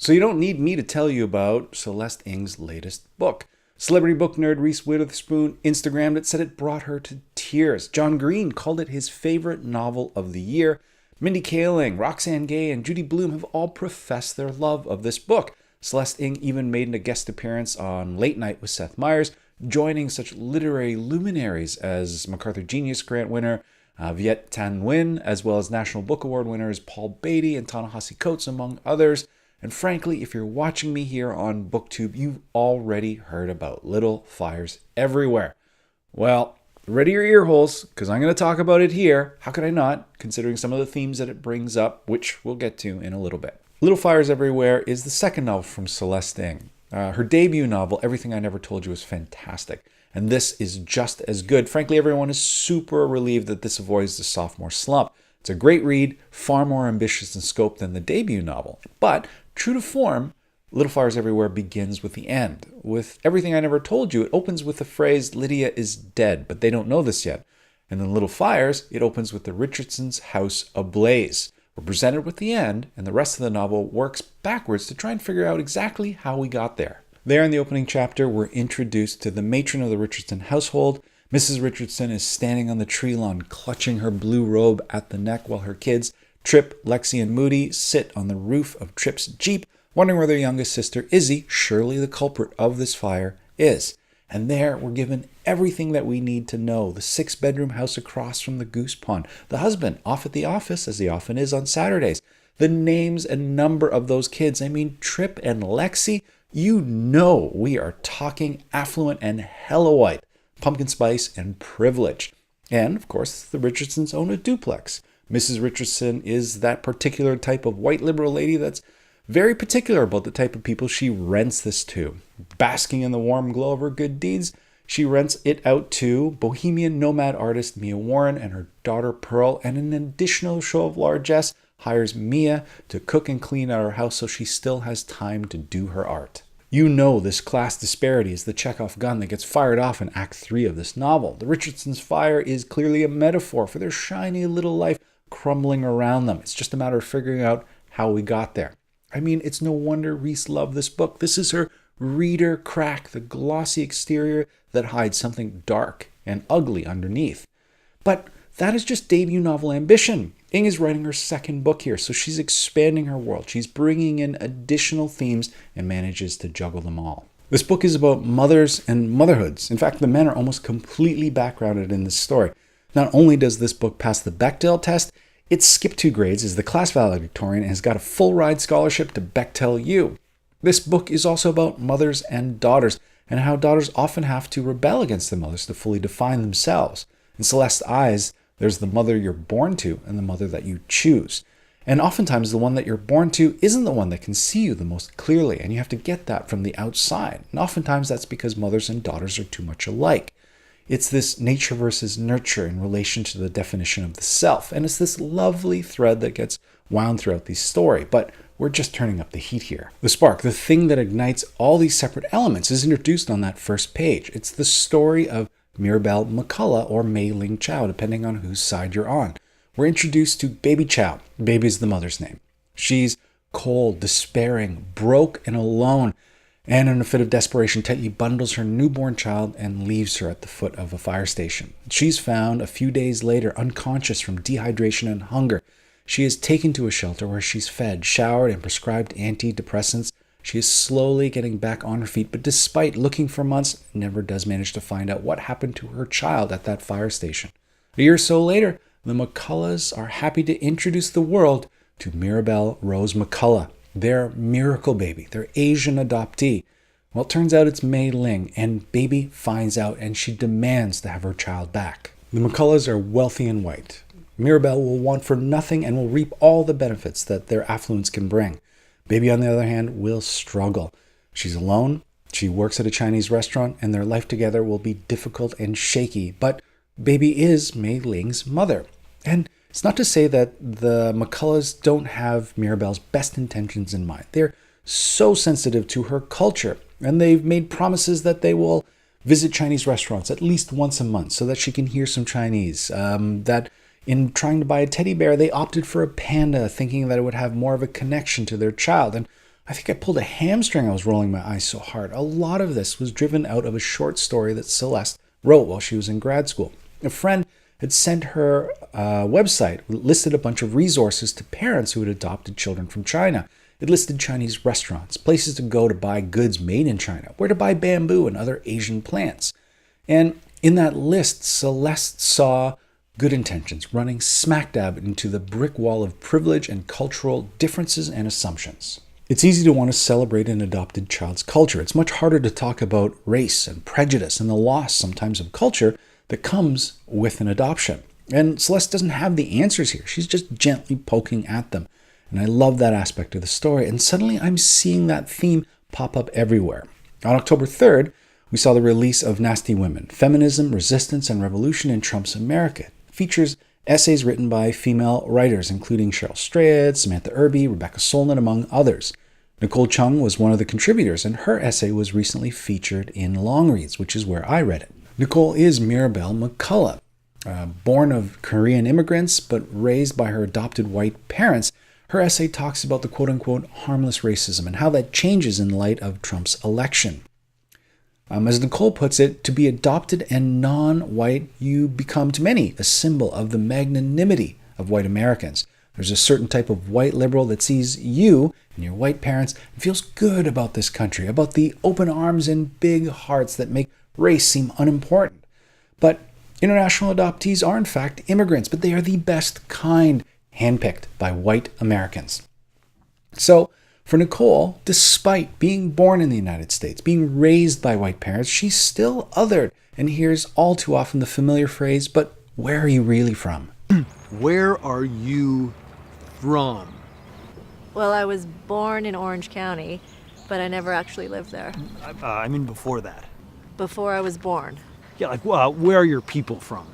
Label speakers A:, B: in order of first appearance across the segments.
A: So you don't need me to tell you about Celeste Ng's latest book. Celebrity book nerd Reese Witherspoon Instagrammed it, said it brought her to tears. John Green called it his favorite novel of the year. Mindy Kaling, Roxane Gay, and Judy Blume have all professed their love of this book. Celeste Ng even made a guest appearance on Late Night with Seth Meyers, joining such literary luminaries as MacArthur Genius Grant winner Viet Thanh Nguyen, as well as National Book Award winners Paul Beatty and Ta-Nehisi Coates, among others. And frankly, if you're watching me here on BookTube, you've already heard about Little Fires Everywhere. Well, ready your ear holes, because I'm going to talk about it here. How could I not, considering some of the themes that it brings up, which we'll get to in a little bit. Little Fires Everywhere is the second novel from Celeste Ng. Her debut novel, Everything I Never Told You, is fantastic. And this is just as good. Frankly, everyone is super relieved that this avoids the sophomore slump. It's a great read, far more ambitious in scope than the debut novel. But true to form, Little Fires Everywhere begins with the end. With Everything I Never Told You, it opens with the phrase, Lydia is dead, but they don't know this yet. And in Little Fires, it opens with the Richardsons' house ablaze. We're presented with the end, and the rest of the novel works backwards to try and figure out exactly how we got there. There in the opening chapter, we're introduced to the matron of the Richardson household. Mrs. Richardson is standing on the tree lawn, clutching her blue robe at the neck, while her kids, Trip, Lexi, and Moody, sit on the roof of Trip's Jeep, wondering where their youngest sister, Izzy, surely the culprit of this fire, is. And there, we're given everything that we need to know. The 6-bedroom house across from the goose pond. The husband, off at the office, as he often is on Saturdays. The names and number of those kids. I mean, Trip and Lexi, you know we are talking affluent and hella white. Pumpkin spice and privilege. And, of course, the Richardsons own a duplex. Mrs. Richardson is that particular type of white liberal lady that's very particular about the type of people she rents this to. Basking in the warm glow of her good deeds, she rents it out to bohemian nomad artist Mia Warren and her daughter Pearl, and in an additional show of largesse, hires Mia to cook and clean at her house so she still has time to do her art. You know this class disparity is the Chekhov gun that gets fired off in Act 3 of this novel. The Richardsons' fire is clearly a metaphor for their shiny little life crumbling around them. It's just a matter of figuring out how we got there. I mean, it's no wonder Reese loved this book. This is her reader crack, the glossy exterior that hides something dark and ugly underneath. But that is just debut novel ambition. Ng is writing her second book here, so she's expanding her world. She's bringing in additional themes and manages to juggle them all. This book is about mothers and motherhoods. In fact, the men are almost completely backgrounded in this story. Not only does this book pass the Bechdel test, it skipped 2 grades, is the class valedictorian, and has got a full ride scholarship to Bechtel U. This book is also about mothers and daughters, and how daughters often have to rebel against the mothers to fully define themselves. In Celeste's eyes, there's the mother you're born to and the mother that you choose. And oftentimes the one that you're born to isn't the one that can see you the most clearly, and you have to get that from the outside. And oftentimes that's because mothers and daughters are too much alike. It's this nature versus nurture in relation to the definition of the self, and it's this lovely thread that gets wound throughout the story. But we're just turning up the heat here. The spark, the thing that ignites all these separate elements, is introduced on that first page. It's the story of Mirabelle McCullough, or Mei Ling Chow, depending on whose side you're on. We're introduced to Baby Chow. Baby is the mother's name. She's cold, despairing, broke, and alone, and in a fit of desperation tightly bundles her newborn child and leaves her at the foot of a fire station. She's found a few days later unconscious from dehydration and hunger. She is taken to a shelter where she's fed, showered, and prescribed antidepressants. She is slowly getting back on her feet, but despite looking for months, never does manage to find out what happened to her child at that fire station. A year or so later, the McCulloughs are happy to introduce the world to Mirabelle Rose McCullough, their miracle baby, their Asian adoptee. Well, it turns out it's Mei Ling, and Baby finds out, and she demands to have her child back. The McCulloughs are wealthy and white. Mirabelle will want for nothing and will reap all the benefits that their affluence can bring. Baby, on the other hand, will struggle. She's alone, she works at a Chinese restaurant, and their life together will be difficult and shaky. But Baby is Mei Ling's mother. And it's not to say that the McCulloughs don't have Mirabelle's best intentions in mind. They're so sensitive to her culture, and they've made promises that they will visit Chinese restaurants at least once a month so that she can hear some Chinese. That in trying to buy a teddy bear, they opted for a panda, thinking that it would have more of a connection to their child. And I think I pulled a hamstring. I was rolling my eyes so hard. A lot of this was driven out of a short story that Celeste wrote while she was in grad school. A friend had sent her a website that listed a bunch of resources to parents who had adopted children from China. It listed Chinese restaurants, places to go to buy goods made in China, where to buy bamboo and other Asian plants. And in that list, Celeste saw good intentions running smack dab into the brick wall of privilege and cultural differences and assumptions. It's easy to want to celebrate an adopted child's culture. It's much harder to talk about race and prejudice and the loss sometimes of culture that comes with an adoption. And Celeste doesn't have the answers here. She's just gently poking at them. And I love that aspect of the story. And suddenly I'm seeing that theme pop up everywhere. On October 3rd, we saw the release of Nasty Women, Feminism, Resistance, and Revolution in Trump's America. It features essays written by female writers, including Cheryl Strayed, Samantha Irby, Rebecca Solnit, among others. Nicole Chung was one of the contributors, and her essay was recently featured in Long Reads, which is where I read it. Nicole is Mirabelle McCullough, born of Korean immigrants, but raised by her adopted white parents. Her essay talks about the quote-unquote harmless racism and how that changes in light of Trump's election. As Nicole puts it, to be adopted and non-white, you become to many a symbol of the magnanimity of white Americans. There's a certain type of white liberal that sees you and your white parents and feels good about this country, about the open arms and big hearts that make race seem unimportant. But international adoptees are in fact immigrants, but they are the best kind, handpicked by white Americans. So, for Nicole, despite being born in the United States, being raised by white parents, she's still othered and hears all too often the familiar phrase, but where are you really from?
B: Where are you from?
C: Well, I was born in Orange County, but I never actually lived there.
B: I mean before that.
C: Before I was born.
B: Yeah, like, where are your people from?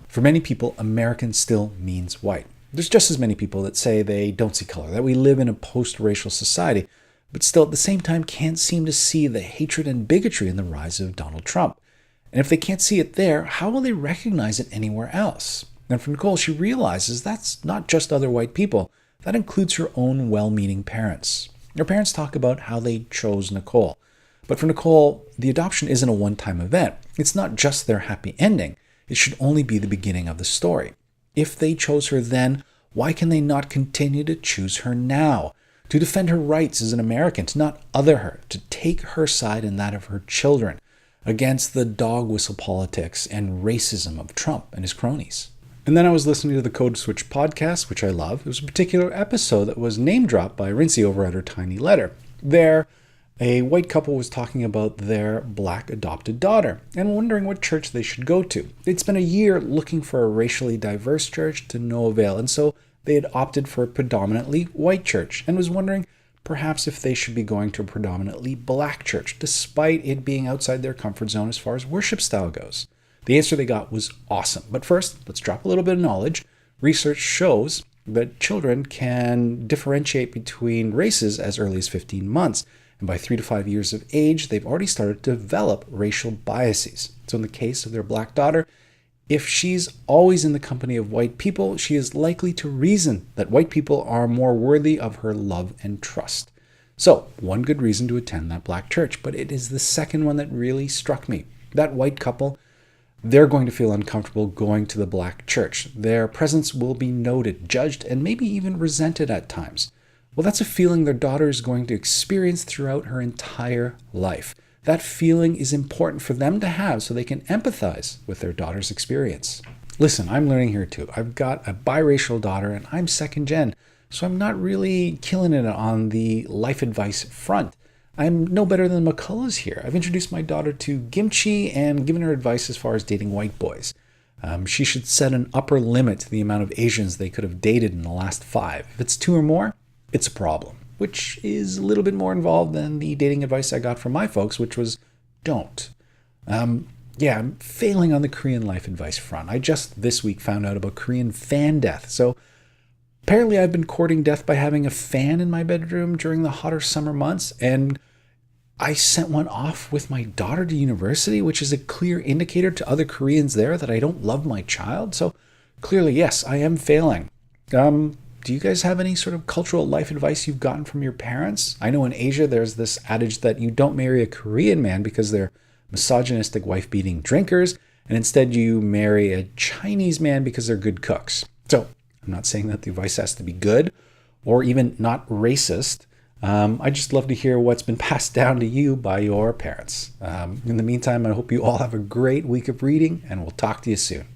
A: For many people, American still means white. There's just as many people that say they don't see color, that we live in a post-racial society, but still at the same time can't seem to see the hatred and bigotry in the rise of Donald Trump. And if they can't see it there, how will they recognize it anywhere else? And for Nicole, she realizes that's not just other white people. That includes her own well-meaning parents. Her parents talk about how they chose Nicole. But for Nicole, the adoption isn't a one-time event. It's not just their happy ending. It should only be the beginning of the story. If they chose her then, why can they not continue to choose her now? To defend her rights as an American, to not other her, to take her side and that of her children against the dog whistle politics and racism of Trump and his cronies. And then I was listening to the Code Switch podcast, which I love. It was a particular episode that was name dropped by Rincey over at her Tiny Letter. There, a white couple was talking about their black adopted daughter and wondering what church they should go to. They'd spent a year looking for a racially diverse church to no avail, and so they had opted for a predominantly white church and was wondering perhaps if they should be going to a predominantly black church, despite it being outside their comfort zone as far as worship style goes. The answer they got was awesome. But first, let's drop a little bit of knowledge. Research shows that children can differentiate between races as early as 15 months. And by 3 to 5 years of age, they've already started to develop racial biases. So in the case of their black daughter, if she's always in the company of white people, she is likely to reason that white people are more worthy of her love and trust. So, one good reason to attend that black church, but it is the second one that really struck me. That white couple, they're going to feel uncomfortable going to the black church. Their presence will be noted, judged, and maybe even resented at times. Well, that's a feeling their daughter is going to experience throughout her entire life. That feeling is important for them to have so they can empathize with their daughter's experience. Listen, I'm learning here too. I've got a biracial daughter and I'm second gen, so I'm not really killing it on the life advice front. I'm no better than McCullough's here. I've introduced my daughter to kimchi and given her advice as far as dating white boys. She should set an upper limit to the amount of Asians they could have dated in the last 5. If it's 2 or more, it's a problem, which is a little bit more involved than the dating advice I got from my folks, which was don't. I'm failing on the Korean life advice front. I just this week found out about Korean fan death. So apparently I've been courting death by having a fan in my bedroom during the hotter summer months, and I sent one off with my daughter to university, which is a clear indicator to other Koreans there that I don't love my child. So clearly, yes, I am failing. do you guys have any sort of cultural life advice you've gotten from your parents? I know in Asia there's this adage that you don't marry a Korean man because they're misogynistic, wife-beating drinkers, and instead you marry a Chinese man because they're good cooks. So I'm not saying that the advice has to be good or even not racist. I just love to hear what's been passed down to you by your parents. In the meantime, I hope you all have a great week of reading, and we'll talk to you soon.